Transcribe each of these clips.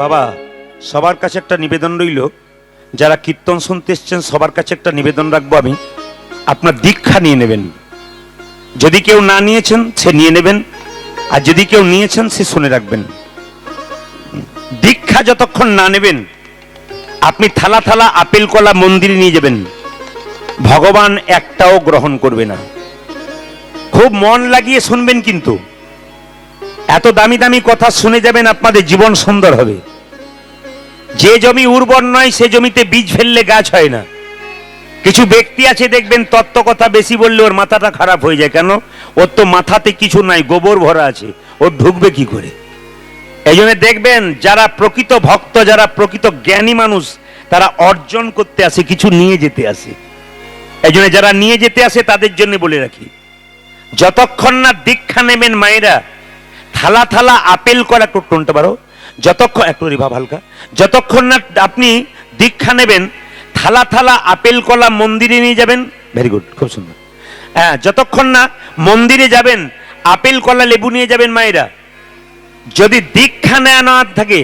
বাবা, সবার কাছে একটা নিবেদন রইল, যারা কীর্তন শুনতে এসছেন সবার কাছে একটা নিবেদন রাখবো আমি, আপনার দীক্ষা নিয়ে নেবেন। যদি কেউ না নিয়েছেন সে নিয়ে নেবেন, আর যদি কেউ নিয়েছেন সে শুনে রাখবেন। দীক্ষা যতক্ষণ না নেবেন, আপনি থালা থালা আপেল কলা মন্দিরে নিয়ে যাবেন, ভগবান একটাও গ্রহণ করবে না। খুব মন লাগিয়ে শুনবেন, কিন্তু এত দামি দামি কথা শুনে যাবেন, আপনাদের জীবন সুন্দর হবে। যে জমি উর্বর নয় সে জমিতে বীজ ফেললে গাছ হয় না। কিছু ব্যক্তি আছে দেখবেন তত্ত্ব কথা বেশি বললে ওর মাথাটা খারাপ হয়ে যায়। কেন? ওর তো মাথাতে কিছু নাই, গোবর ভরা আছে, ওর ঢুকবে কি করে? এই জন্য দেখবেন যারা প্রকৃত ভক্ত, যারা প্রকৃত জ্ঞানী মানুষ, তারা অর্জন করতে আসে, কিছু নিয়ে যেতে আসে। এই জন্য যারা নিয়ে যেতে আসে তাদের জন্য বলে রাখি, যতক্ষণ না দীক্ষা নেবেন মায়েরা, থালা থালা আপেল কলা, একটু টোনটা বাড়ো, যতক্ষণ একটু রিভাব হালকা, যতক্ষণ না আপনি দীক্ষা নেবেন, থালা থালা আপেল কলা মন্দিরে নিয়ে যাবেন। ভেরি গুড, খুব সুন্দর। হ্যাঁ, যতক্ষণ না মন্দিরে যাবেন আপেল কলা লেবু নিয়ে যাবেন মায়েরা। যদি দীক্ষা নেওয়া না থাকে,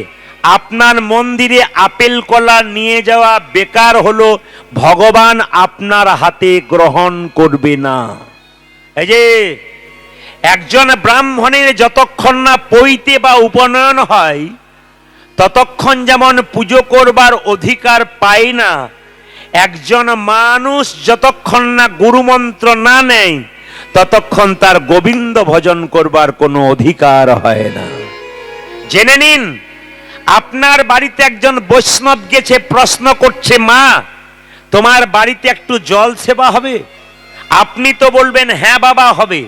আপনার মন্দিরে আপেল কলা নিয়ে যাওয়া বেকার হলো, ভগবান আপনার হাতে গ্রহণ করবে না। এই যে একজন ব্রাহ্মণের যতক্ষণ না পৈতে বা উপনয়ন হয়, ততক্ষণ যেমন পুজো করবার অধিকার পায় না, একজন মানুষ যতক্ষণ না গুরুমন্ত্র না নেয় ততক্ষণ তার গোবিন্দ ভজন করবার কোনো অধিকার হয় না। জেনে নিন, আপনার বাড়িতে একজন বৈষ্ণব গেছে, প্রশ্ন করছে, মা তোমার বাড়িতে একটু জল সেবা হবে? আপনি তো বলবেন হ্যাঁ বাবা হবে,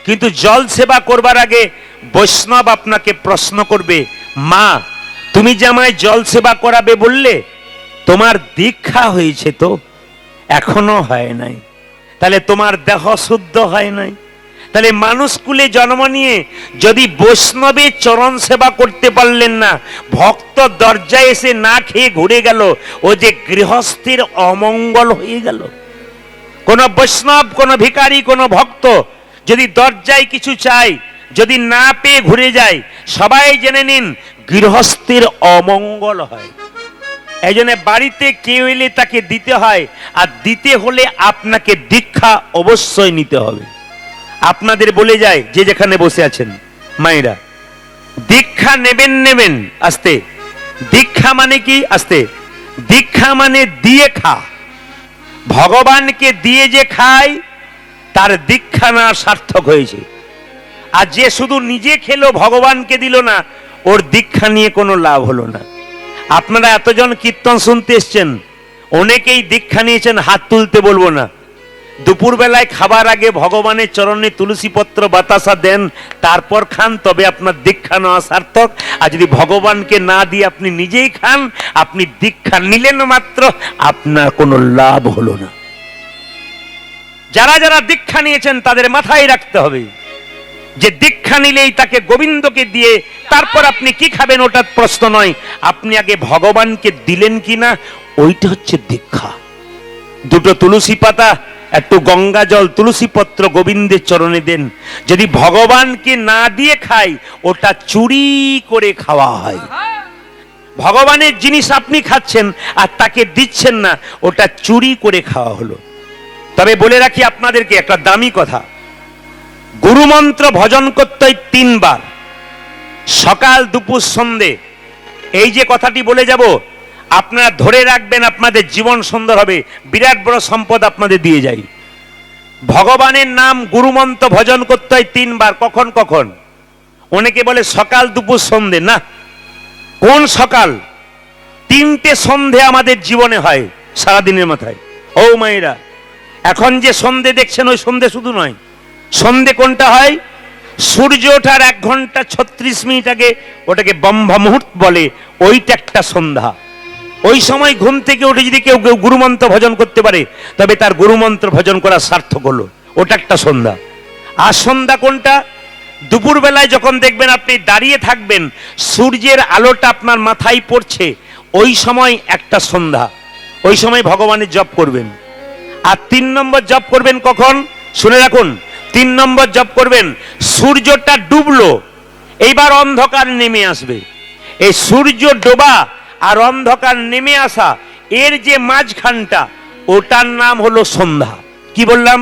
কিন্তু জল সেবা করবার আগে বৈষ্ণব আপনাকে প্রশ্ন করবে, মা তুমি যে আমায় জল সেবা করাবে বললে, তোমার দীক্ষা হয়েছে তো? এখনো হয় নাই। তাহলে তোমার দেহ শুদ্ধ হয় নাই। তাহলে মানুষ কুলে জন্ম নিয়ে যদি বৈষ্ণবের চরণ সেবা করতে পারলেন না, ভক্ত দরজায় এসে না খেয়ে ঘুরে গেল, ও যে গৃহস্থের অমঙ্গল হয়ে গেল। কোন বৈষ্ণব, কোন ভিখারি, কোন ভক্ত যদি দরজায় কিছু চায়, যদি না পেয়ে ঘুরে যায়, সবাই জেনে নিন গৃহস্থের অমঙ্গল হয়। এই জন্য বাড়িতে কেউ এলে তাকে দিতে হয়, আর দিতে হলে আপনাকে দীক্ষা অবশ্যই নিতে হবে। আপনাদের বলে যায়, যে যেখানে বসে আছেন মায়েরা, দীক্ষা নেবেন নেবেন আস্তে। দীক্ষা মানে কি? আস্তে। দীক্ষা মানে দিয়ে খা। ভগবানকে দিয়ে যে খায় তার দীক্ষা না সার্থক হয়েছে। আর যে শুধু নিজে খেলো ভগবানকে দিল না, ওর দীক্ষা নিয়ে কোনো লাভ হলো না। আপনারা এতজন কীর্তন শুনতে এসছেন, অনেকেই দীক্ষা নিয়েছেন, হাত তুলতে বলবো না। দুপুর বেলায় খাবার আগে ভগবানের চরণে তুলসী পত্র বাতাসা দেন, তারপর খান, তবে আপনার দীক্ষা নেওয়া সার্থক। আর যদি ভগবানকে না দিয়ে আপনি নিজেই খান, আপনি দীক্ষা নিলেন মাত্র, আপনার কোনো লাভ হলো না। যারা যারা দীক্ষা নিয়েছেন তাদের মাথায় রাখতে হবে যে দীক্ষা নিলেই তাকে গোবিন্দকে দিয়ে তারপর আপনি কি খাবেন ওটা প্রশ্ন নয়, আপনি আগে ভগবানকে দিলেন কিনা ওইটা হচ্ছে দীক্ষা। দুটো তুলসী পাতা, একটু গঙ্গা জল, তুলসী পত্র গোবিন্দের চরণে দেন। যদি ভগবানকে না দিয়ে খাই, ওটা চুরি করে খাওয়া হয়। ভগবানের জিনিস আপনি খাচ্ছেন আর তাকে দিচ্ছেন না, ওটা চুরি করে খাওয়া হলো। তবে বলে রাখি আপনাদেরকে একটা দামি কথা, গুরুমন্ত্র ভজন করতে হয় 3 বার, সকাল দুপুর সন্ধে। এই যে কথাটি বলে যাব, আপনারা ধরে রাখবেন, আপনাদের জীবন সুন্দর হবে। বিরাট বড় সম্পদ আপনাদের দিয়ে যাই। ভগবানের নাম গুরুমন্ত্র ভজন করতে হয় 3 বার। কখন কখন? অনেকে বলে সকাল দুপুর সন্ধে। না, কোন সকাল? 3টে সন্ধে আমাদের জীবনে হয় সারাদিনের মাথায়। ও মায়েরা, এখন যে সন্ধে দেখছেন ওই সন্ধে শুধু নয়। সন্ধে কোনটা হয়? সূর্য ওঠার 1 ঘন্টা 36 মিনিট আগে, ওটাকে ব্রহ্ম মুহূর্ত বলে, ওইটা একটা সন্ধ্যা। ওই সময় ঘুম থেকে উঠে যদি কেউ গুরুমন্ত্র ভজন করতে পারে, তবে তার গুরুমন্ত্র ভজন করা সার্থক হলো, ওটা একটা সন্ধ্যা। আর সন্ধ্যা কোনটা? দুপুর বেলায় যখন দেখবেন আপনি দাঁড়িয়ে থাকবেন, সূর্যের আলোটা আপনার মাথায় পড়ছে, ওই সময় একটা সন্ধ্যা। ওই সময় ভগবানের জপ করবেন। আর 3 নম্বর জপ করবেন কখন? শুনে রাখুন, 3 নম্বর জপ করবেন, সূর্যটা ডুবলো, এইবার অন্ধকার নেমে আসবে, এই সূর্য ডোবা আর অন্ধকার নেমে আসা এর যে মাঝখানটা, ওটার নাম হলো সন্ধ্যা। কি বললাম?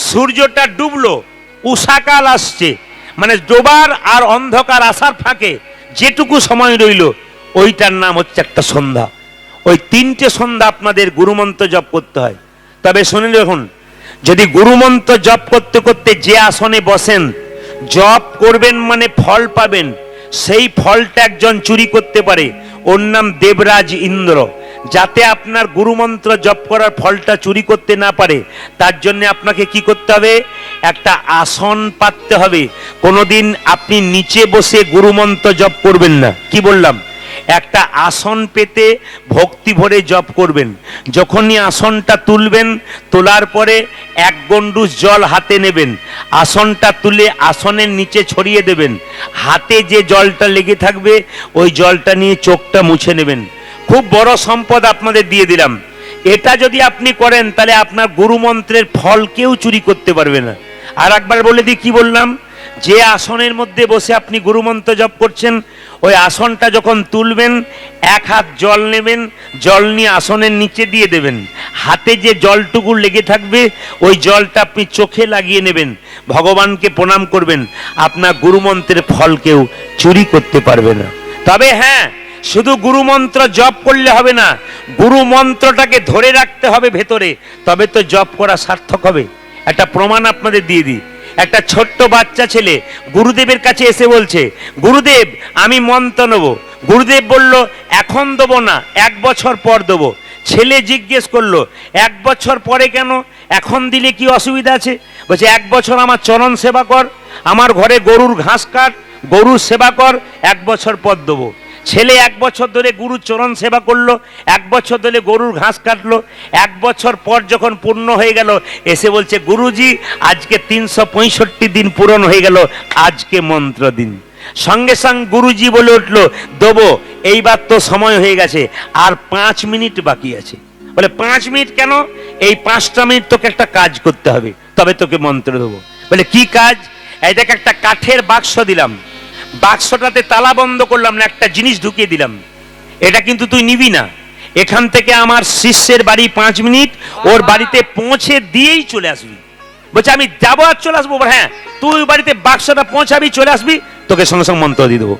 সূর্যটা ডুবলো, উষাকাল আসছে, মানে ডোবার আর অন্ধকার আসার ফাঁকে যেটুকু সময় রইল, ওইটার নাম হচ্ছে একটা সন্ধ্যা। ওই তিনটে সন্ধ্যা আপনাদের গুরুমন্ত্র জপ করতে হয়। তবে শুনে দেখুন, যদি গুরুমন্ত্র জপ করতে করতে যে আসনে বসেন, জপ করবেন মানে ফল পাবেন, সেই ফলটা একজন চুরি করতে পারে, ওর নাম দেবরাজ ইন্দ্র। যাতে আপনার গুরুমন্ত্র জপ করার ফলটা চুরি করতে না পারে, তার জন্য আপনাকে কি করতে হবে? একটা আসন পাততে হবে। কোনোদিন আপনি নিচে বসে গুরুমন্ত্র জপ করবেন না। কি বললাম? একটা আসন পেতে ভক্তি ভরে জপ করবেন। যখনই আসনটা তুলবেন, তোলার পরে এক গন্ডুস জল হাতে নেবেন, আসনটা তুলে আসনের নিচে ছড়িয়ে দেবেন। হাতে যে জলটা লেগে থাকবে, ওই জলটা নিয়ে চোখটা মুছে নেবেন। খুব বড় সম্পদ আপনাদের দিয়ে দিলাম। এটা যদি আপনি করেন, তাহলে আপনার গুরুমন্ত্রের ফল কেউ চুরি করতে পারবে না। আর একবার বলে দিই, কি বললাম? যে আসনের মধ্যে বসে আপনি গুরুমন্ত্র জপ করছেন, ওই আসনটা যখন তুলবেন, এক হাত জল নেবেন, জল নিয়ে আসনের নিচে দিয়ে দেবেন। হাতে যে জলটুকু লেগে থাকবে, ওই জলটা আপনি চোখে লাগিয়ে নেবেন, ভগবানকে প্রণাম করবেন। আপনার গুরুমন্ত্রের ফল কেউ চুরি করতে পারবে না। তবে হ্যাঁ, শুধু গুরুমন্ত্র জপ করলে হবে না, গুরুমন্ত্রটাকে ধরে রাখতে হবে ভেতরে, তবে তো জপ করা সার্থক হবে। একটা প্রমাণ আপনাদের দিয়ে দিই। একটা ছোট্ট বাচ্চা ছেলে গুরুদেবের কাছে এসে বলছে, গুরুদেব আমি মন্ত্র নেব। গুরুদেব বলল, এখন দেবো না, 1 বছর পর দেবো। ছেলে জিজ্ঞেস করলো, 1 বছর পরে কেন? এখন দিলে কি অসুবিধা আছে? বলছে, 1 বছর আমার চরণ সেবা কর, আমার ঘরে গরুর ঘাস কাট, গরুর সেবা কর, 1 বছর পর দেবো। ছেলে 1 বছর ধরে গুরুর চরণ সেবা করলো, 1 বছর ধরে গরুর ঘাস কাটলো। 1 বছর পর যখন পূর্ণ হয়ে গেল, এসে বলছে, গুরুজি আজকে 365 দিন পূরণ হয়ে গেল, আজকে মন্ত্র দিন। সঙ্গে সঙ্গে গুরুজি বলে উঠলো, দেবো, এইবার তো সময় হয়ে গেছে, আর 5 মিনিট বাকি আছে। বলে 5 মিনিট কেন? এই 5টা মিনিট তোকে একটা কাজ করতে হবে, তবে তোকে মন্ত্র দেবো। বলে কি কাজ? এই দেখ, একটা কাঠের বাক্স দিলাম, বাক্সটাতে তালা বন্ধ করলাম না, একটা জিনিস ঢুকিয়ে দিলাম, এটা কিন্তু তুই নিবি না। এখান থেকে আমার শিষ্যের বাড়ি 5 মিনিট, ওর বাড়িতে পৌঁছে দিয়েই চলে আসবি। বলছে আমি যাবো আর চলে আসবো? হ্যাঁ, তুই বাড়িতে বাক্সটা পৌঁছাবি, চলে আসবি, তোকে সঙ্গে সঙ্গে মন্ত্র দিয়ে দেবো।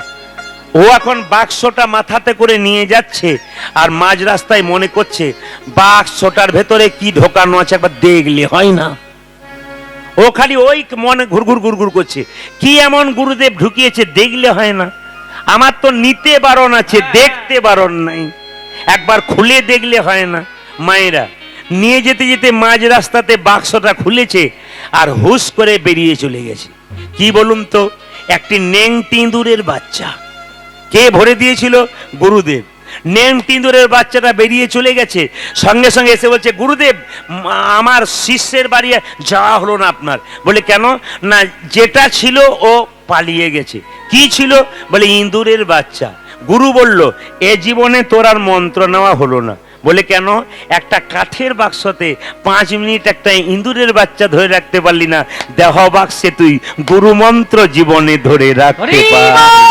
ও এখন বাক্সটা মাথাতে করে নিয়ে যাচ্ছে, আর মাঝ রাস্তায় মনে করছে, বাক্সটার ভেতরে কি ঢোকানো আছে একবার দেখলে হয় না। ও খালি ওই মনে ঘুরঘুর ঘুরঘুর করছে, কি এমন গুরুদেব ঢুকিয়েছে দেখলে হয় না? আমার তো নিতে বারণ আছে, দেখতে বারণ নাই, একবার খুলে দেখলে হয় না? মায়েরা নিয়ে যেতে যেতে মাঝ রাস্তাতে বাক্সটা খুলেছে, আর হুশ করে বেরিয়ে চলে গেছে। কি বলুন তো? একটি নেংটি ইঁদুরের বাচ্চা। কে ভরে দিয়েছিল? গুরুদেব। নেংটি ইঁদুরের বাচ্চাটা বেরিয়ে চলে গেছে, সঙ্গে সঙ্গে এসে বলছে, গুরুদেব আমার শিষ্যের বাড়ি যাওয়া হলো না আপনার। বলে কেন? না, যেটা ছিল ও পালিয়ে গেছে। কি ছিল? বলে ইঁদুরের বাচ্চা। গুরু বলল, এ জীবনে তোর আর মন্ত্র নেওয়া হলো না। বলে কেন? একটা কাঠের বাক্সতে 5 মিনিট একটা ইঁদুরের বাচ্চা ধরে রাখতে পারলি না, দেহ বাক্সে তুই গুরু মন্ত্র জীবনে ধরে রাখতে পারবি।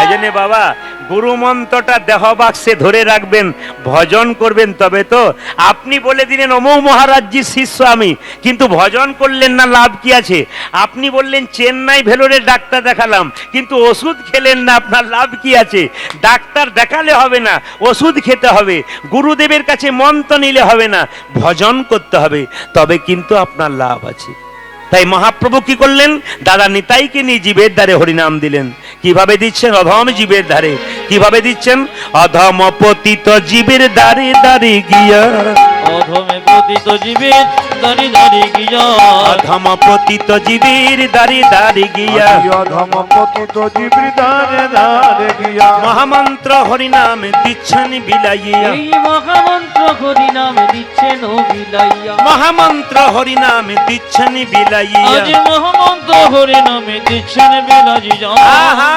এই জন্য বাবা, গুরু মন্ত্রটা দেহ বাক্সে ধরে রাখবেন, ভজন করবেন, তবে তো। আপনি বলে দিলেন অমৌ মহারাজজির শিষ্য আমি, কিন্তু ভজন করলেন না, লাভ কি আছে? আপনি বললেন চেন্নাই ভেলোরে ডাক্তার দেখালাম, কিন্তু ওষুধ খেলেন না, আপনার লাভ কি আছে? ডাক্তার দেখালে হবে না, ওষুধ খেতে হবে, গুরুদেবের কাছে মন্ত্র নিলে হবে না, ভজন করতে হবে, তবে কিন্তু আপনার লাভ আছে। তাই মহাপ্রভু কি করলেন? দাদা নিতাইকে নিয়ে জীবের দ্বারে হরিনাম দিলেন। কিভাবে দিচ্ছেন? অধম জীবের ধারে। কিভাবে দিচ্ছেন? অধম পতিত জীবের দ্বারে দ্বারে গিয়া, অধমে পতিত জীবের দ্বারে দ্বারে গিয়া, অধম পতিত জীবের দ্বারে দ্বারে গিয়া, অধম পতিত জীবের দ্বারে দ্বারে গিয়া, মহামন্ত্র হরিনাম দিচ্ছেন বিলাইয়া, এই মহামন্ত্র হরিনাম দিচ্ছেন বিলাইয়া, মহামন্ত্র হরিনাম দিচ্ছেন বিলাইয়া, আজ মহামন্ত্র হরিনামে দিচ্ছেন বিলাইয়া। আহা,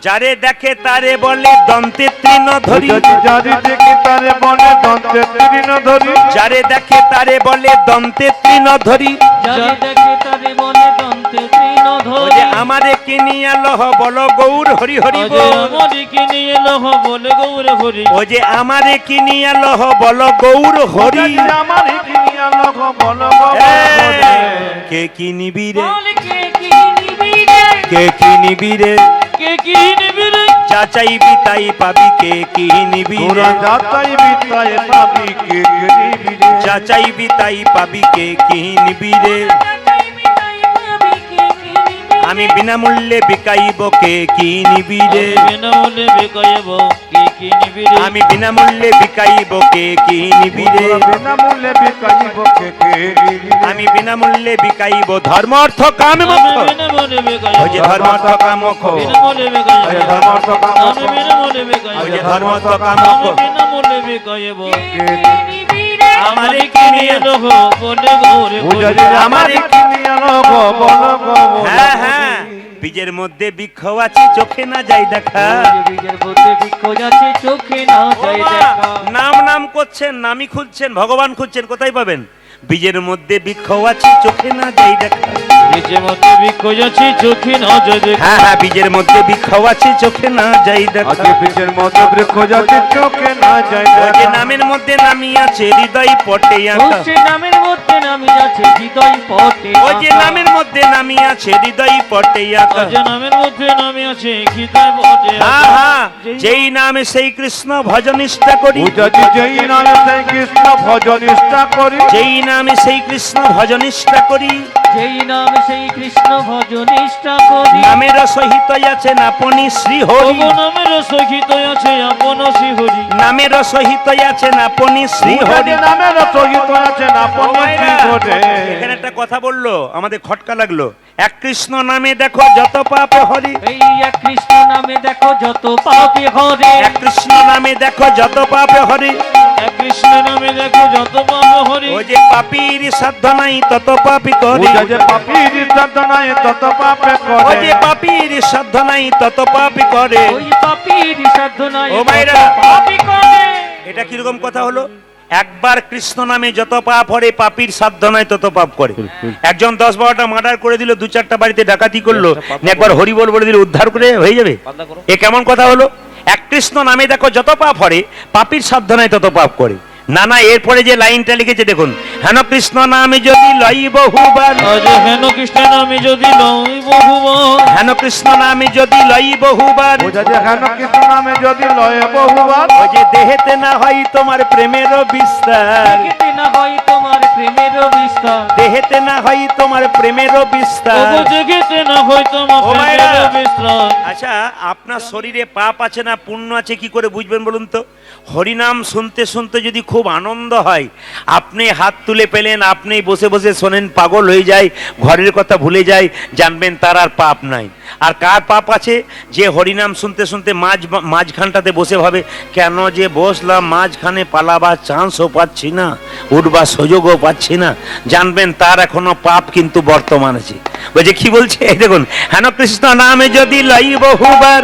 যারে দেখে তারে বলে দন্তে তৃণ ধরি, যারে দেখে তারে বলে দন্তে তৃণ ধরি, যারে দেখে তারে বলে দন্তে তৃণ ধরি, যারে দেখে তারে বলে দন্তে তৃণ ধরে। ও যে আমারে কিনিয়া লহ বল গৌর হরি হরি আজ বল। আমারে কিনিয়ে লহ বলে গৌর হরি। ও যে আমারে কিনিয়া লহ বল গৌর হরি। আমার কিনিয়া লোক বল কে কিনিবি রে, বল কে কিনিবি রে, কে কিনিবি রে, কে কিনিবি রে, যা চাইবি তাই পাবি, কে কিনিবি তোরা রে, যাতাই বিতায় পাবি কে কিনিবি রে। যা চাইবি তাই পাবি, কে কিনিবি রে। আমি বিনামূল্যে বিকাইব, কে কিনিবি রে, বিনামূল্যে বিকাইব, কে কিনিবি রে। আমি বিনামূল্যে বিকাইব, কে কিনিবি রে, তোরা বিনামূল্যে বিকাইব কে কিনিবি রে। আমি বিনামূল্যে বিকাইব ধর্ম অর্থ কাম আমি মোক্ষ। বিনামূল্যে বিকাইব, ওই যে ধর্ম অর্থ কাম মোক্ষ, বিনামূল্যে বিকাইব, ওই যে ধর্ম অর্থ কাম মোক্ষ। আমি বিনামূল্যে বিকাইব, ওই যে ধর্ম অর্থ কাম আমি মোক্ষ। বিনামূল্যে বিকাইব, আমারে আমারে কিনিয়ে লহ বলে গৌর বুঝা হরি। যে আমার কিনিয়া লোক বল হ্যাঁ হ্যাঁ, বীজের মধ্যে বৃক্ষ আছে, চোখে না যাই দেখা। বীজের মধ্যে বৃক্ষ যাচ্ছে, চোখে না যায় দেখা। নাম নাম করছেন, নামই খুঁজছেন, ভগবান খুঁজছেন, কোথায় পাবেন? বীজের মধ্যে বৃক্ষ আছে, চোখে না যাই দেখা। বীজের মধ্যে বৃক্ষ যাচ্ছে, চোখে না যায় দেখা। হ্যাঁ হ্যাঁ, বীজের মধ্যে বৃক্ষ আছে, চোখে না যাই দেখা। আজকে বীজের মধ্যে বৃক্ষ যাচ্ছে চোখে না যায় ওই যে নামের মধ্যে নামি আছে, হৃদয় পটে আঁকা। সে নামের মধ্যে নামি যাচ্ছে, হৃদয় পটে ওই যে নামের মধ্যে নামি আছে, হৃদয় পটে আঁকা। যে নামের মধ্যে নামি আছে, হৃদয় পটে হ্যাঁ হ্যাঁ, যেই নামে সেই কৃষ্ণ ভজন নিষ্ঠা করি, বুঝা যে যেই নামে সেই কৃষ্ণ ভজন নিষ্ঠা করি। যেই নামে সেই কৃষ্ণ ভজন নিষ্ঠা করি, যেই নাম সেই কৃষ্ণ ভজন নিষ্ঠা করি। নামের সহিত আছেন আপনি শ্রী হরি, তবু নামের সহিত আছে আপন শ্রী হরি। নামের সহিত আছেন আপনি শ্রী বুঝা হরি। যে নামের সহিত আছেন আপন ও মায়েরা, শ্রী হরে। এখানে একটা কথা বললো, আমাদের খটকা লাগলো। এক কৃষ্ণ নামে দেখো যত পাপ হরি, এই এক কৃষ্ণ নামে দেখো যত পাপে হরে। এক কৃষ্ণ নামে দেখো যত পাপ হরি। এক কৃষ্ণ নামে দেখো যত পাপ হরে। ও যে পাপীর সাধ্য নাই তত পাপি করে, বুঝা যে পাপীর সাধনায় তত পাপে ও করে। যে পাপীর সাধ্য নাই তত পাপি করে। ওই পাপীর সাধনায় ও মায়েরা, পাপী করে। এটা কিরকম কথা হলো? একবার কৃষ্ণ নামে যত পাপ হরে, পাপীর সাধ্য নাই তত পাপ করে। একজন 10-12টা মার্ডার করে দিল, 2-4টা বাড়িতে ডাকাতি করলো, একবার হরি বল বলে দিল, উদ্ধার করে হয়ে যাবে। এ কেমন কথা হলো? এক কৃষ্ণ নামে দেখো যত পাপ হরে, পাপীর সাধ্য নাই তত পাপ করে। না না, এরপরে যে লাইনটা লিখেছে দেখুন, হেন কৃষ্ণ নামে যদি লই বহুবার, আজ হেন কৃষ্ণ নামে যদি লই বহুবার। হেন কৃষ্ণ নামে যদি লই বহুবার, বুঝা যে হেন কৃষ্ণ নামে যদি লয় বহুবার। ও যে দেহেতে না হয় তোমার প্রেমের বিস্তার, দেখিতে না হয় তোমার প্রেমের বিস্তার। দেহেতে না হয় তোমার প্রেমের বিস্তার। তবু দেখিতে না হয় তোমার ও মায়েরা, প্রেমের বিস্তার। আচ্ছা, আপনার শরীরে পাপ আছে না পুণ্য আছে কি করে বুঝবেন বলুন তো? হরিনাম শুনতে শুনতে যদি খুব আনন্দ হয়, আপনি হাত তুলে পেলেন, আপনি বসে বসে শোনেন, পাগল হয়ে যায়, ঘরের কথা ভুলে যায়, জানবেন তার আর পাপ নাই। আর কার পাপ আছে? যে হরিনাম শুনতে শুনতে মাঝখানটাতে বসে ভাবে, কেন যে বসলাম মাঝখানে, পালাবার চান্সও পাচ্ছি না, উঠবার সুযোগও পাচ্ছি না, জানবেন তার এখনো পাপ কিন্তু বর্তমান আছে। বলছে কি বলছে, এই দেখুন, হেন কৃষ্ণ নামে যদি লই বহুবার,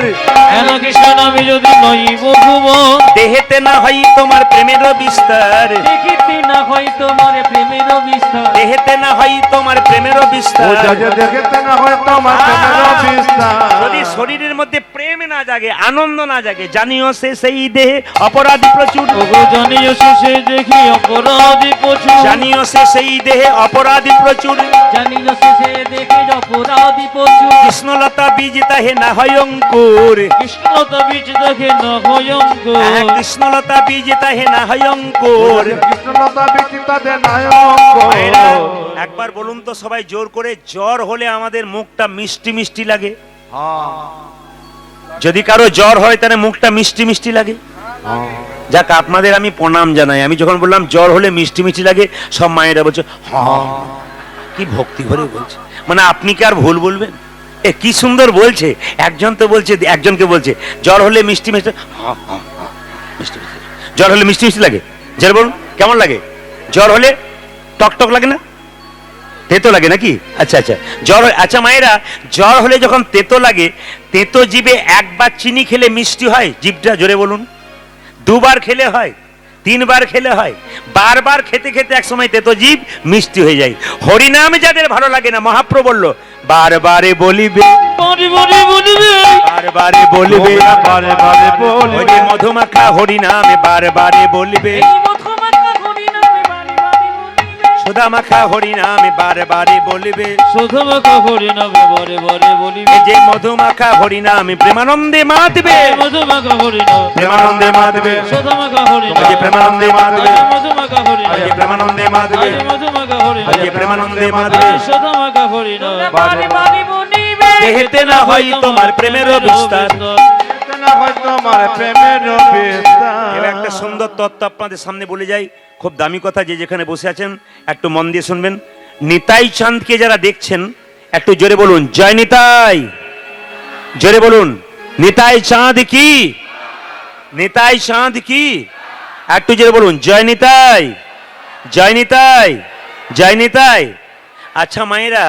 হেন কৃষ্ণ নামে যদি লই বহুবার। দেহেতে না হয় তোমার প্রেমের বিস্তার, দেখিতে না হয় তোমার প্রেমের বিস্তার। দেহেতে না হয় তোমার প্রেমের বিস্তার। বুঝা যে দেখতে না হয় তোমার প্রেমের বিস্তার। যদি শরীরের মধ্যে প্রেম না জাগে, আনন্দ না জাগে, জানিও সে সেই দেহে অপরাধী প্রচুর, ওগো জানিও শেষে দেখি অপরাধী প্রচুর। জানিও সে সেই দেহে অপরাধী প্রচুর। জানিও শেষে দেখি অপরাধী প্রচুর। কৃষ্ণলতা বীজ তাহে না হয় অঙ্কুর, কৃষ্ণতা বীজ দেখে না হয় অঙ্কুর। হ্যাঁ, কৃষ্ণলতা বীজ তাহে না হয় অঙ্কুর। কৃষ্ণলতা বিচিতা দে নায়ক। ভাইরা, একবার বলুন তো সবাই জোর করে, জ্বর হলে আমাদের মুখটা মিষ্টি মিষ্টি লাগে? যদি কারো জ্বর হয় তাহলে মুখটা মিষ্টি মিষ্টি লাগে? যাক, আপনাদের আমি প্রণাম জানাই। আমি যখন বললাম জ্বর হলে মিষ্টি মিষ্টি লাগে, সব মায়েরা বলছে হ্যাঁ, কি ভক্তি ভরে বলছে। মানে আপনি কি আর ভুল বলবেন? এ কি সুন্দর বলছে। একজন তো বলছে, একজনকে বলছে জ্বর হলে মিষ্টি মিষ্টি, হ্যাঁ হ্যাঁ হ্যাঁ, মিষ্টি মিষ্টি। জ্বর হলে মিষ্টি মিষ্টি লাগে? যার বলুন কেমন লাগে? জ্বর হলে টক টক লাগে না, তেতো লাগে নাকি? আচ্ছা আচ্ছা, জ্বর, আচ্ছা মায়েরা, জ্বর হলে যখন তেতো লাগে, তেতো জিভে একবার চিনি খেলে মিষ্টি হয় জিভটা? জোরে বলুন। দুবার খেলে হয়? 3 বার খেলে হয়? বারবার খেতে খেতে এক সময় তেতো জীব মিষ্টি হয়ে যায়। হরিনাম যাদের ভালো লাগে না, মহাপ্রভু বলল বারবারে বলিবে, বারে বারে বলিবে, বারবারে বলিবে, বারে বারে বলিবে। ওই যে মধুমাখা হরিনামে বারবারে বলিবে, এই মধুমাখা হরিনামে বারে বারে বলিবে, সুধামাখা হরিনামে বারবারে বলিবে, সুধামাখা হরিনামে বারে বারে বলিবে, এই যে মধুমাখা হরিনামে প্রেমানন্দে মাতবে, এই মধুমাখা হরিনাম, প্রেমানন্দে মাতবে, সুধামাখা ওই হরিনাম, যে প্রেমানন্দে মাতবে, এই মধুমাখা হরিনাম, ওই যে প্রেমানন্দে মাতবে, এই মধুমাখা হরিনাম, ওই যে প্রেমানন্দে মাতবে, সুধামাখা হরিনাম, বারে বারে বলিবে, দেহেতে না হয় তোমার প্রেমেরও বিস্তার। না হয় তোমার প্রেমের বিস্তার। এবার একটা সুন্দর তত্ত্ব আপনাদের সামনে বলে যাই, খুব দামি কথা, যে যেখানে বসে আছেন একটু মন দিয়ে শুনবেন। নিতাই চাঁদকে যারা দেখছেন একটু জোরে বলুন জয় নিতাই, জোরে বলুন নিতাই চাঁদ কি, নিতাই চাঁদ কি, একটু জোরে বলুন জয় নিতাই, জয় নিতাই, জয় নিতাই। আচ্ছা মায়েরা,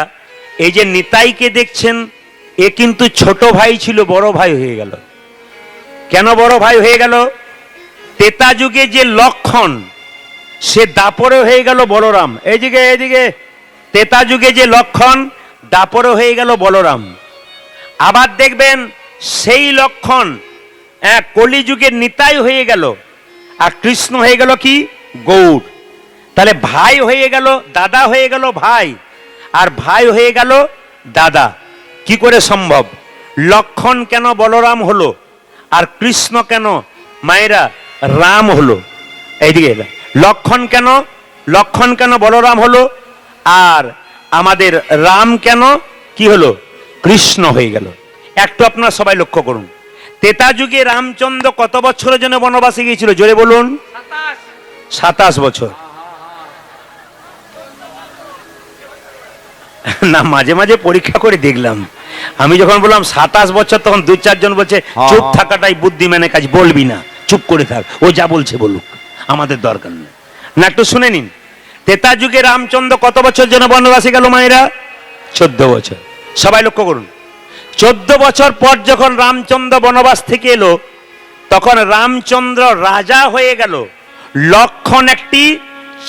এই যে নিতাইকে দেখছেন, এ কিন্তু ছোট ভাই ছিল, বড় ভাই হয়ে গেল। কেন বড় ভাই হয়ে গেল? তেতা যুগে যে লক্ষণ, সে দাপরে হয়ে গেল বলরাম। এইদিকে এইদিকে, তেতা যুগে যে লক্ষণ, দাপরে হয়ে গেল বলরাম। আবার দেখবেন সেই লক্ষণ কলিযুগের নিতাই হয়ে গেল, আর কৃষ্ণ হয়ে গেল কি গৌর। তাহলে ভাই হয়ে গেল, দাদা হয়ে গেল ভাই, আর ভাই হয়ে গেল দাদা। কি করে সম্ভব? লক্ষণ কেন বলরাম হলো, আর কৃষ্ণ কেন মায়েরা রাম হলো? এইদিকে লক্ষণ কেন, লক্ষণ কেন বলরাম হলো, আর আমাদের রাম কেন কি হলো কৃষ্ণ হয়ে গেল? একটু আপনারা সবাই লক্ষ্য করুন। তেতা যুগে রামচন্দ্র কত বছরের জন্য বনবাসে গিয়েছিল? জোরে বলুন। 27 বছর। না, মাঝে মাঝে পরীক্ষা করে দেখলাম, আমি যখন বললাম 27 বছর, তখন 2-4 জন বলছে চুপ থাকাটাই বুদ্ধিমানের কাজ, বলবি না, চুপ করে থাক, ও যা বলছে বলুক, আমাদের দরকার নেই। না, একটু শুনে নিন। তেতা যুগে রামচন্দ্র কত বছর জন্য বনবাসে গেল মায়েরা? 14 বছর। সবাই লক্ষ্য করুন। 14 বছর পর যখন রামচন্দ্র বনবাস থেকে এলো, তখন রামচন্দ্র রাজা হয়ে গেল। লক্ষণ একটি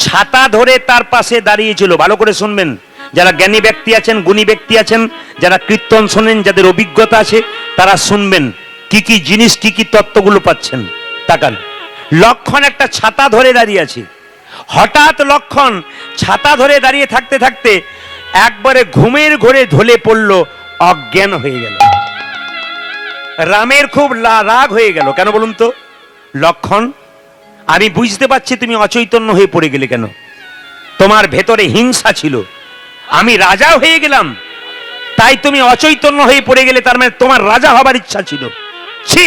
ছাতা ধরে তার পাশে দাঁড়িয়েছিল। ভালো করে শুনবেন, যারা জ্ঞানী ব্যক্তি আছেন, গুণী ব্যক্তি আছেন, যারা কীর্তন শোনেন, যাদের অভিজ্ঞতা আছে, তারা শুনবেন কি কি জিনিস, কি কি তত্ত্বগুলো পাচ্ছেন। তাকান, লক্ষণ একটা ছাতা ধরে দাঁড়িয়ে আছে। হঠাৎ লক্ষণ ছাতা ধরে দাঁড়িয়ে থাকতে থাকতে একবারে ঘুমের ঘোরে ঢলে পড়ল, অজ্ঞান হয়ে গেল। রামের খুব রাগ হয়ে গেল। কেন বলুন তো? লক্ষণ, আমি বুঝতে পারছি তুমি অচৈতন্য হয়ে পড়ে গেলে। কেন? তোমার ভেতরে হিংসা ছিল। আমি রাজা হয়ে গেলাম, তাই তুমি অচৈতন্য হয়ে পড়ে গেলে। তার মানে তোমার রাজা হবার ইচ্ছা ছিল। ছি,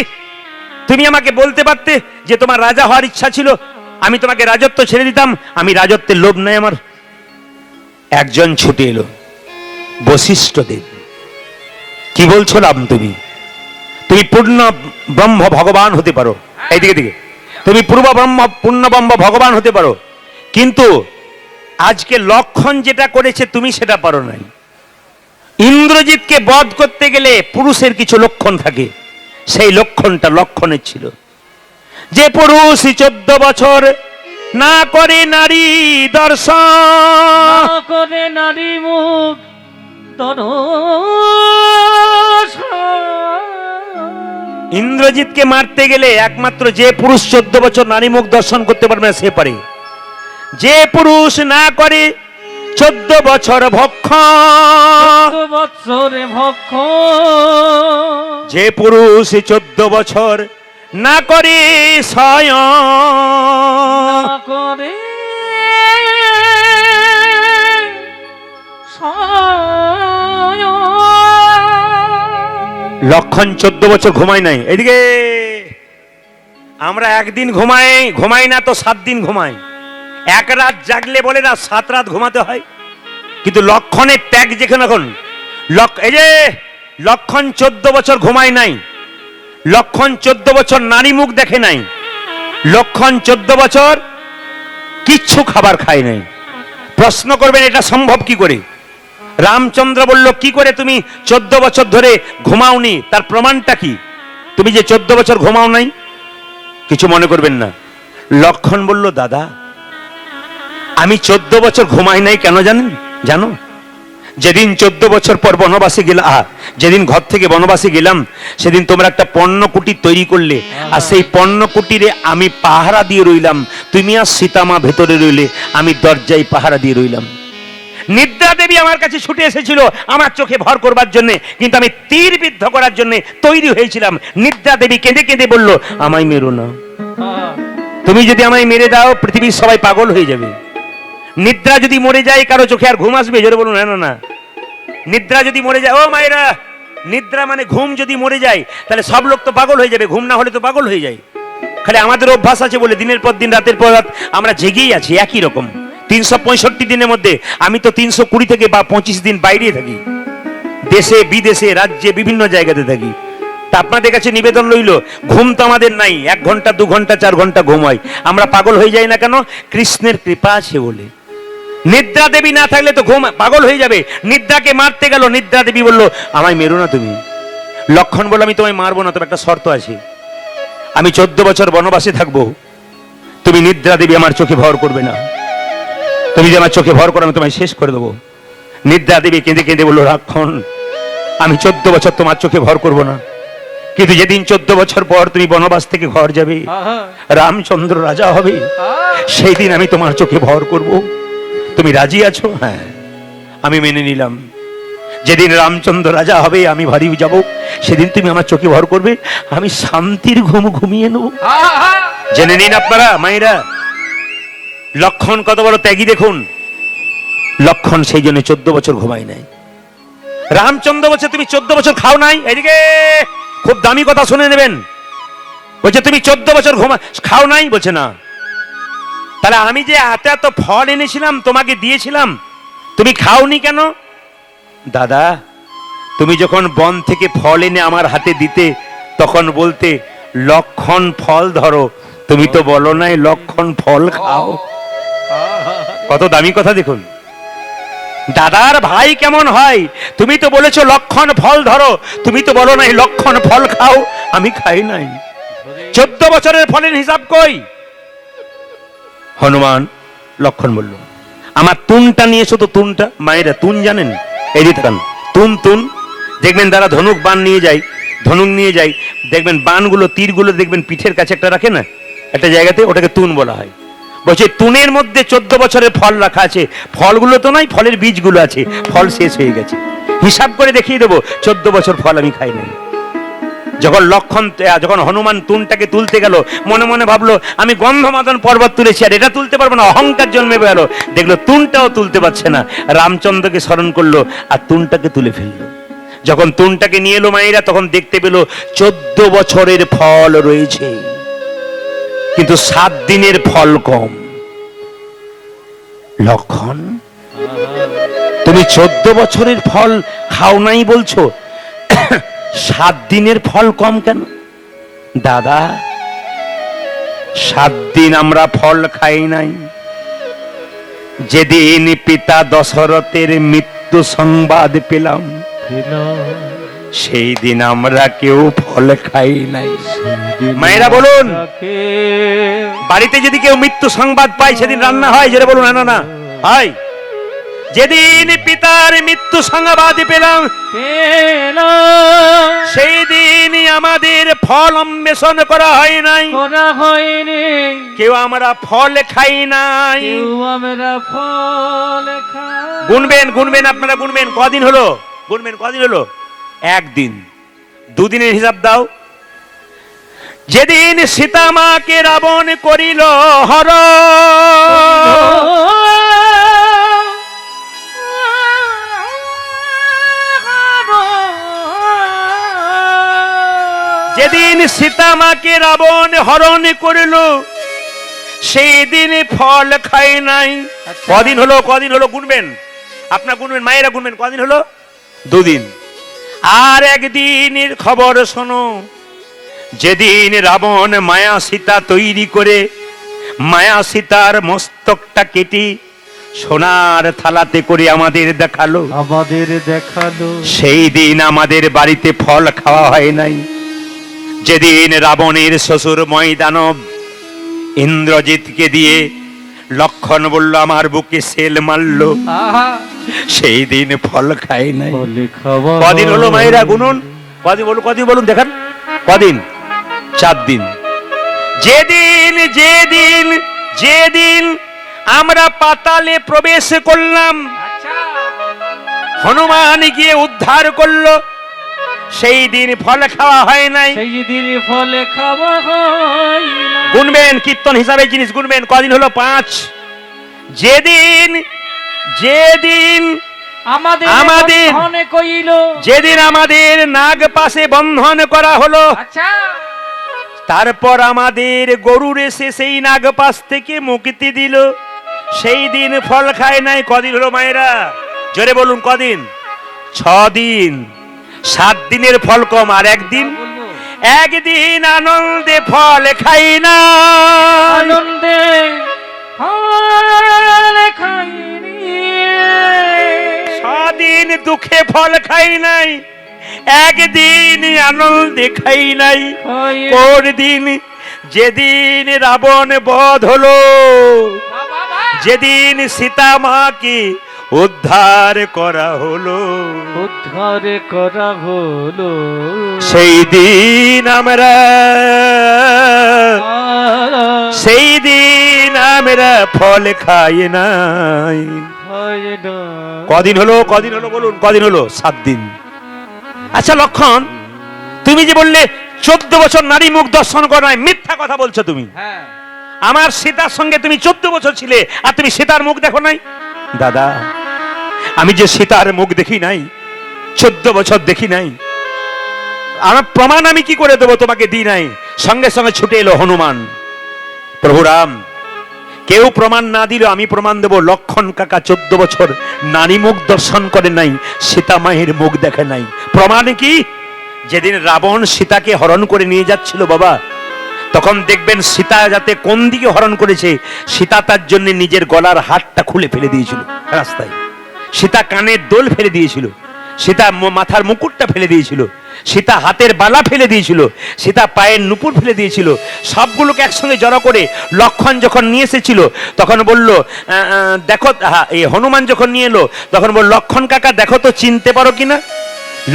তুমি আমাকে বলতে পারতে যে তোমার রাজা হওয়ার ইচ্ছা ছিল, আমি তোমাকে রাজত্ব ছেড়ে দিতাম। আমি রাজত্বের লোভ নাই আমার। একজন ছুটে এলো, বশিষ্ঠ দেব। কি বলছো রাম? তুমি পূর্ণ ব্রহ্ম ভগবান হতে পারো। এইদিকে দিকে, তুমি পূর্ণ ব্রহ্ম ভগবান হতে পারো, কিন্তু আজকে লক্ষণ যেটা করেছে তুমি সেটা পারো নাই। ইন্দ্রজিৎকে বধ করতে গেলে পুরুষের কিছু লক্ষণ থাকে, সেই লক্ষণটা লক্ষণের ছিল। যে পুরুষ 14 বছর না করে নারী দর্শন, না করে নারী মুখ ইন্দ্রজিৎকে মারতে গেলে একমাত্র যে পুরুষ 14 বছর নারী মুখ দর্শন করতে পারবে না, সে পারে। যে পুরুষ না করে 14 বছর ভক্ষণ, বৎসরে ভক্ষ, যে পুরুষ 14 বছর না করে শয়ন, না করে লক্ষণ 14 বছর ঘুমায় নাই। এদিকে আমরা একদিন ঘুমাই না তো 7 দিন ঘুমাই। এক রাত জাগলে বলে না 7 রাত ঘুমাতে হয়। কিন্তু লক্ষণের ত্যাগ যেখানে, এখন এই যে লক্ষণ 14 বছর ঘুমায় নাই, লক্ষণ 14 বছর নারী মুখ দেখে নাই, লক্ষণ 14 বছর কিচ্ছু খাবার খায় নাই। প্রশ্ন করবেন এটা সম্ভব কি করে? রামচন্দ্র বলল, কি করে তুমি 14 বছর ধরে ঘুমাওনি? তার প্রমাণটা কি? তুমি যে 14 বছর ঘুমাও নাই, কিছু মনে করবেন না। লক্ষণ বলল, দাদা আমি 14 বছর ঘুমাই নাই, কেন জানেন? জানো, যেদিন 14 বছর পর বনবাসে গেলাম, যেদিন ঘর থেকে বনবাসে গেলাম, সেদিন তোমরা একটা পণ্য কুটির তৈরি করলে, আর সেই পণ্য কুটিরে আমি পাহারা দিয়ে রইলাম, তুমি আর সীতামা ভেতরে রইলে, আমি দরজায় পাহারা দিয়ে রইলাম। নিদ্রা দেবী আমার কাছে ছুটে এসেছিল আমার চোখে ভর করবার জন্য, কিন্তু আমি তীর বিদ্ধ করার জন্য তৈরি হয়েছিলাম। নিদ্রা দেবী কেঁদে কেঁদে বলল, আমায় মেরো না, তুমি যদি আমায় মেরে দাও পৃথিবীর সবাই পাগল হয়ে যাবে। নিদ্রা যদি মরে যায় কারো চোখে আর ঘুম আসবে? জোরে বলুন, না না না। নিদ্রা যদি মরে যায়, ও মায়েরা, নিদ্রা মানে ঘুম যদি মরে যায় তাহলে সব লোক তো পাগল হয়ে যাবে, ঘুম না হলে তো পাগল হয়ে যায়। খালি আমাদের অভ্যাস আছে বলে দিনের পর দিন রাতের পর রাত আমরা জেগেই আছি একই রকম। 365 দিনের মধ্যে আমি তো 320 থেকে বা 25 দিন বাইরে থাকি, দেশে বিদেশে রাজ্যে বিভিন্ন জায়গাতে থাকি। তা আপনাদের কাছে নিবেদন রইল, ঘুম তো আমাদের নাই, 1 ঘন্টা 2 ঘন্টা 4 ঘন্টা ঘুম হয়, আমরা পাগল হয়ে যাই না কেন? কৃষ্ণের কৃপা আছে বলে। নিদ্রা দেবী না থাকলে তো ঘুম পাগল হয়ে যাবে। নিদ্রাকে মারতে গেল, নিদ্রা দেবী বলল, আমায় মেরো না তুমি। লক্ষণ বলল, আমি তোমায় মারবো না, তবে একটা শর্ত আছে, আমি 14 বছর বনবাসে থাকবো, তুমি নিদ্রা দেবী আমার চোখে ভর করবে না। তুমি যে আমার চোখে ভর করো আমি তোমায় শেষ করে দেবো। নিদ্রা দেবী কেঁদে কেঁদে বলল, লক্ষণ আমি 14 বছর তোমার চোখে ভর করব না, কিন্তু যেদিন 14 বছর পর তুমি বনবাস থেকে ঘর যাবে, রামচন্দ্র রাজা হবে, সেই দিন আমি তোমার চোখে ভর করব। তুমি রাজি আছো? হ্যাঁ, আমি মেনে নিলাম। যেদিন রামচন্দ্র রাজা হবে আমি বাড়ি যাব, সেদিন তুমি আমার চোখে ভর করবে, আমি শান্তির ঘুম ঘুমিয়ে নেব। জেনে নিন আপনারা মায়েরা, লক্ষণ কত বড় ত্যাগী দেখুন। লক্ষণ সেই জন্য 14 বছর ঘুমাই নাই। রামচন্দ্র বলছে, তুমি 14 বছর খাও নাই? এদিকে খুব দামি কথা শুনে নেবেন। বলছে, তুমি 14 বছর খাও নাই? বলছে না। তাহলে আমি যে এত এত ফল এনেছিলাম তোমাকে দিয়েছিলাম, তুমি খাওনি কেন? দাদা তুমি যখন বন থেকে ফল এনে আমার হাতে দিতে, তখন বলতে লক্ষণ ফল ধরো, তুমি তো বলো নাই লক্ষণ ফল খাও। কত দামি কথা দেখুন। দাদার ভাই কেমন হয়? তুমি তো বলেছো লক্ষণ ফল ধরো, তুমি তো বলো নাই লক্ষণ ফল খাও। আমি খাই নাই। 14 বছরের ফলের হিসাব কই? হনুমান লক্ষণ বলল, আমার তুনটা নিয়ে এসো তো। তুনটা, মায়েরা তুন জানেন? এই যে তুন, তুন দেখবেন তারা ধনুক বান নিয়ে যায়, ধনুক নিয়ে যায়, দেখবেন বানগুলো তীরগুলো দেখবেন পিঠের কাছে একটা রাখে না, একটা জায়গাতে, ওটাকে তুন বলা হয়। বলছে তুনের মধ্যে 14 বছরের ফল রাখা আছে। ফলগুলো তো নাই, ফলের বীজগুলো আছে, ফল শেষ হয়ে গেছে। হিসাব করে দেখিয়ে দেবো 14 বছর ফল আমি খাই নাই। যখন হনুমান তুনটাকে তুলতে গেল, মনে মনে ভাবলো আমি গন্ধমাদন পর্বত তুলেছি, আর এটা তুলতে পারবো না, অহংকার জন্মে গেল। দেখলো তুনটাও তুলতে পারছে না, রামচন্দ্রকে স্মরণ করলো আর তুনটাকে তুলে ফেললো। যখন তুনটাকে নিয়ে এলো মায়েরা, তখন দেখতে পেল 14 বছরের ফল রয়েছে, কিন্তু 7 দিনের ফল কম। লক্ষণ, তুমি 14 বছরের ফল খাও নাই বলছো, 7 দিনের ফল কম কেন? দাদা 7 দিন আমরা ফল খাই নাই। যেদিন পিতা দশরথের মৃত্যু সংবাদ পেলাম, সেই দিন আমরা কেউ ফল খাই নাই। মায়েরা বলুন, বাড়িতে যদি কেউ মৃত্যু সংবাদ পায় সেদিন রান্না হয়? যেটা বলুন, না না হয়। যেদিন পিতার মৃত্যু সংবাদ পেলাম, সেই দিন আমাদের ফল অন্বেষণ করা হয় নাই, কেউ আমরা ফল খাই নাই। গুনবেন গুনবেন আপনারা, গুনবেন কদিন হলো, গুনবেন কদিন হলো। 1 দিন। 2 দিনের হিসাব দাও। যেদিন সীতা মাকে রাবণ করিল হরণ, যেদিন সীতা মাকে রাবণ হরণ করিল, সেই দিন ফল খাই নাই। কদিন হলো, কদিন হলো গুনবেন আপনার, গুনবেন মায়েরা, গুনবেন কদিন হলো। 2 দিন। আর 1 দিনের খবর শোনো। যেদিন রাবণ মায়া সীতা তৈরি করে মায়া সীতার মস্তকটা কেটে সোনার থালাতে করে আমাদের দেখালো, সেই দিন আমাদের বাড়িতে ফল খাওয়া হয় নাই। যেদিন রাবণের শ্বশুর ময়দানব ইন্দ্রজিৎকে দিয়ে লক্ষণ বলল আমার বুকে সেল মারলো, আহা সেই দিন ফল খাই নাই। বলে খাওয়া কদিন হলো মায়েরা গুনুন, কদিন বলুন, কদিন বলুন দেখান, কদিন? 4 দিন। যেদিন যেদিন যেদিন আমরা পাতালে প্রবেশ করলাম, আচ্ছা হনুমান গিয়ে উদ্ধার করলো, সেই দিন ফল খাওয়া হয় নাই। সেই দিন ফলে খাওয়া হয় না। গুনবেন, কীর্তন হিসাবে জিনিস গুনবেন। কদিন হলো? 5। যেদিন যেদিন আমাদের আমাদের- বন্ধনে কইল, যেদিন আমাদের নাগ পাশে বন্ধন করা হলো, আচ্ছা তারপর আমাদের গরুর এসে সেই নাগ পাশ থেকে মুক্তি দিল, সেই দিন ফল খায় নাই। কদিন হলো মায়েরা? জোরে বলুন কদিন? 6 দিন। 7 দিনের ফল কম, আর একদিন, বলবো একদিন আনন্দে ফল খাই না, আনন্দে ফলে খাইনি। 6 দিন দুঃখে ফল খাই নাই, একদিন আনন্দে খাই নাই। হয় কোন দিন? যেদিন রাবণ বধ হলো, বাবা, যেদিন সীতা মাকে উদ্ধার করা হলো, উদ্ধার করা হলো, সেই দিন আমরা, সেই দিন আমরা ফল খাই নাই। হয় না। কদিন হলো? কদিন হলো বলুন, কদিন হলো? 7 দিন। আচ্ছা লক্ষণ, তুমি যে বললে 14 বছর নারী মুখ দর্শন করা নাই, মিথ্যা কথা বলছো তুমি। হ্যাঁ আমার সীতার সঙ্গে তুমি 14 বছর ছিলে, আর তুমি সীতার মুখ দেখো নাই? দাদা, আমি যে সীতার মুখ দেখি নাই, 14 বছর দেখি নাই, আমার প্রমাণ আমি কি করে দেবো? তোমাকে দিই নাই। সঙ্গে সঙ্গে ছুটে এলো হনুমান। প্রভু রাম, কেউ প্রমাণ না দিল আমি প্রমাণ দেব। লক্ষণ কাকা 14 বছর নারী মুখ দর্শন করে নাই, সীতা মায়ের মুখ দেখে নাই। প্রমাণ কি? যেদিন রাবণ সীতাকে হরণ করে নিয়ে যাচ্ছিল বাবা, তখন দেখবেন সীতা যাতে কোন দিকে হরণ করেছে, সীতা তার জন্য নিজের গলার হারটা খুলে ফেলে দিয়েছিল রাস্তায়, সীতা কানের দোল ফেলে দিয়েছিল, সীতা মাথার মুকুটটা ফেলে দিয়েছিল, সীতা হাতের বালা ফেলে দিয়েছিল, সীতা পায়ের নুপুর ফেলে দিয়েছিল। সবগুলোকে একসঙ্গে জড়ো করে লক্ষণ যখন নিয়ে এসেছিল, তখন বলল দেখো, এই হনুমান যখন নিয়ে এলো, তখন বলল লক্ষণ কাকা দেখো তো চিনতে পারো কিনা।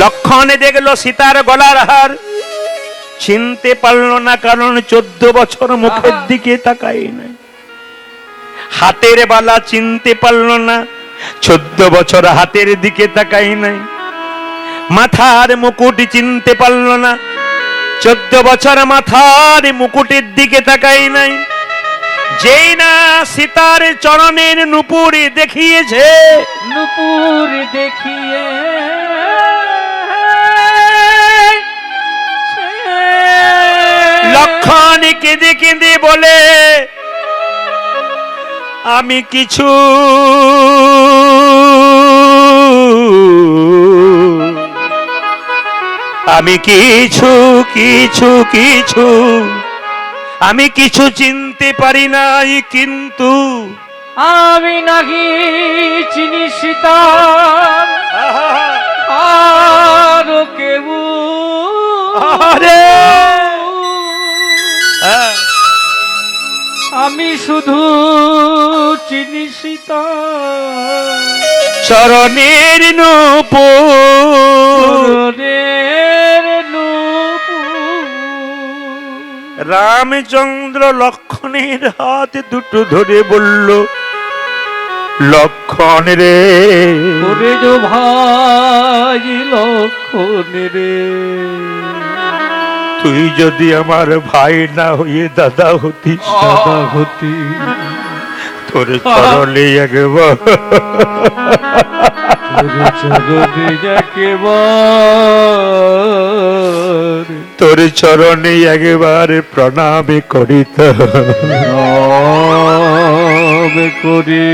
লক্ষণে দেখলো সীতার গলার হার, চিনতে পারলো না, কারণ 14 বছর মুখের দিকে তাকাই নাই। হাতের বালা চিনতে পারলো না, 14 বছর হাতের দিকে তাকাই নাই। মাথার মুকুট চিনতে পারলো না, 14 বছর মাথার মুকুটের দিকে তাকাই নাই। যেই না সীতার চরণের নুপুর দেখিয়েছে, নুপুর দেখিয়ে লক্ষণ কেঁদে কেঁদে বলে আমি কিছু আমি কিছু কিছু কিছু আমি কিছু চিনতে পারি নাই, কিন্তু আমি নাকি চিনি সীতা আর কেউ আরে আমি শুধু চিনি সীতা চরণের নূপুর। রামচন্দ্র লক্ষণের হাত দুটো ধরে বলল লক্ষণ রে, ওরে যো ভাই লক্ষণ রে, তুই যদি আমার ভাই না হয়ে দাদা হতিস, দাদা হতি তোর চরণে একবার তোর চরণে একবার প্রণাম করিত করি।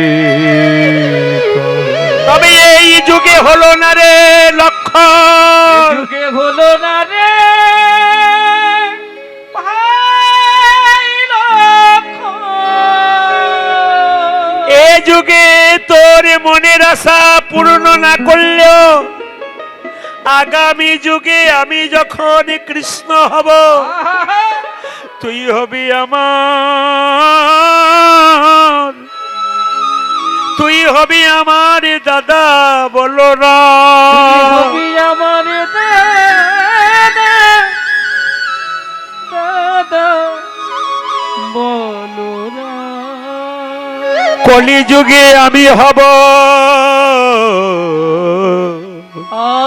তবে এই যুগে হলো না রে লক্ষণ, যুগে হলো না রে ভাই লক্ষণ। এ যুগে তোর মনের আশা পূর্ণ না করলেও আগামী যুগে আমি যখন কৃষ্ণ হব, তুই হবি আমার, তুই হবি আমার দাদা বলরাম, হবি আমার দাদা দাদা বলরাম। কলিযুগে আমি হব,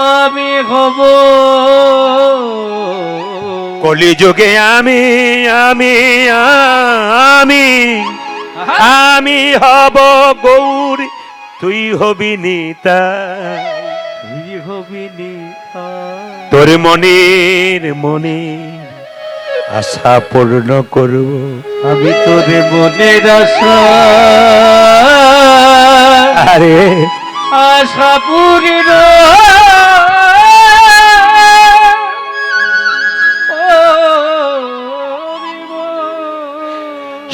আমি হব কলিযুগে আমি আমি আমি আমি হব গৌরী, তুই হবি নিতাই, তুই হবি নিতাই। তোর মনের আশা পূর্ণ করব, আমি তোর মনের আশা আরে আশা পূর্ণ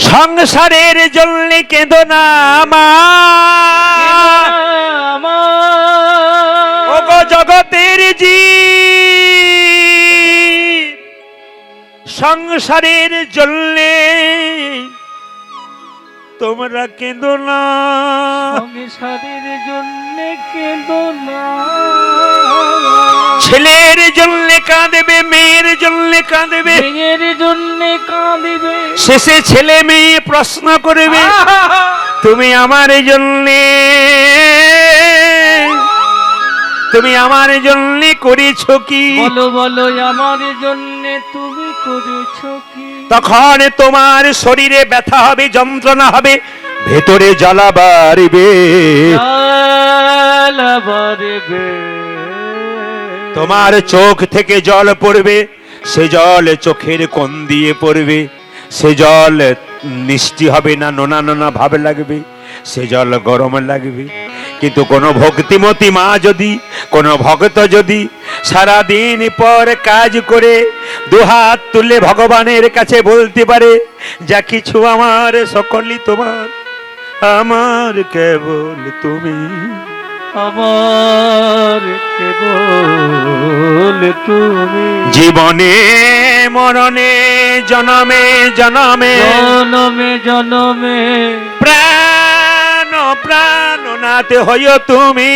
সংসারের জন্য কেঁদো না আমার, ও গো জগতের জীব, সংসারের জন্য তোমরা কেঁদো না, সংসারের জন্য কেঁদো না। ছেলের জন্য কাঁদবে, মেয়ের জন্য কাঁদবে, মেয়ের জন্য কাঁদিবে, শেষে ছেলে মেয়ে প্রশ্ন করবে তুমি আমার জন্যে, তুমি আমার জন্যে করেছ কি, বলো বলো আমার জন্য তুমি করেছো কি। তখন তোমার শরীরে ব্যথা হবে, যন্ত্রণা হবে, ভেতরে জ্বালা বাড়বে, জ্বালা বাড়বে। তোমার চোখ থেকে জল পড়বে, সে জল চোখের কোণ দিয়ে পড়বে, সে জল মিষ্টি হবে না, নোনা নোনা ভাব লাগবে, সে জল গরম লাগবে। কিন্তু কোনো ভক্তিমতী মা যদি, কোনো ভক্ত যদি সারাদিন পর কাজ করে দুহাত তুলে ভগবানের কাছে বলতে পারে, যা কিছু আমার সকলই তোমার, আমার কেবল তুমি, আমার কেবল তুমি। জীবনে মরণে জনমে জনমে জনমে জনমে প্রাণ প্রাণ নাথ হইও তুমি,